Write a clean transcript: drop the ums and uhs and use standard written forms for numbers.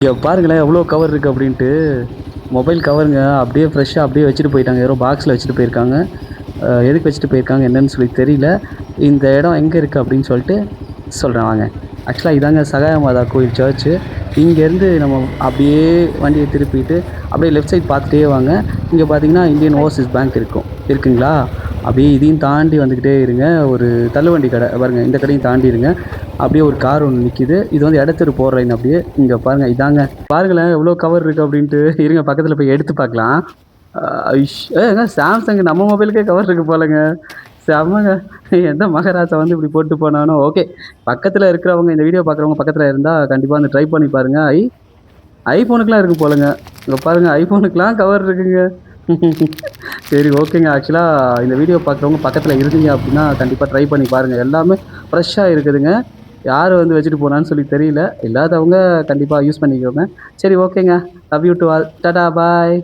இங்க பாருங்களேன் எவ்வளோ கவர் இருக்குது அப்படின்ட்டு. மொபைல் கவருங்க அப்படியே ஃப்ரெஷ்ஷாக அப்படியே வச்சுட்டு போயிட்டாங்க. யாரோ பாக்ஸில் வச்சுட்டு போயிருக்காங்க. எதுக்கு வச்சுட்டு போயிருக்காங்க என்னன்னு சொல்லி தெரியல. இந்த இடம் எங்கே இருக்குது அப்படின்னு சொல்லிட்டு சொல்கிறேன் வாங்க. ஆக்சுவலாக இதாங்க சகாய மாதா கோயில் சர்ச்சு. இங்கேருந்து நம்ம அப்படியே வண்டியை திருப்பிட்டு அப்படியே லெஃப்ட் சைட் பார்த்துட்டே வாங்க. இங்கே பார்த்தீங்கன்னா இந்தியன் ஓவர்சீஸ் பேங்க் இருக்குங்களா? அப்படியே இதையும் தாண்டி வந்துக்கிட்டே இருங்க. ஒரு தள்ளுவண்டி கடை பாருங்கள், இந்த கடையும் தாண்டி இருங்க. அப்படியே ஒரு கார் ஒன்று நிற்கிது. இது வந்து இடத்தெரு போகிற லைன். அப்படியே இங்கே பாருங்கள், இதாங்க பாருங்களேன் எவ்வளோ கவர் இருக்குது அப்படின்ட்டு. இருங்க பக்கத்தில் போய் எடுத்து பார்க்கலாம். ஏங்க சாம்சங் நம்ம மொபைலுக்கே கவர் இருக்குது போலங்க. செம்மங்க. எந்த மகாராஜா வந்து இப்படி போட்டு போனானோ. ஓகே, பக்கத்தில் இருக்கிறவங்க, இந்த வீடியோ பார்க்குறவங்க பக்கத்தில் இருந்தால் கண்டிப்பாக வந்து ட்ரை பண்ணி பாருங்கள். ஐஃபோனுக்குலாம் இருக்குது போலங்க. இங்கே பாருங்கள், ஐஃபோனுக்குலாம் கவர் இருக்குங்க. சரி ஓகேங்க. ஆக்சுவலாக இந்த வீடியோ பார்க்குறவங்க பக்கத்தில் இருந்தீங்க அப்படின்னா கண்டிப்பாக ட்ரை பண்ணி பாருங்கள். எல்லாமே ஃப்ரெஷ்ஷாக இருக்குதுங்க. யார் வந்து வச்சுட்டு போனான்னு சொல்லி தெரியல. இல்லாதவங்க கண்டிப்பாக யூஸ் பண்ணிக்கோங்க. சரி ஓகேங்க. Love you to all. Tata bye.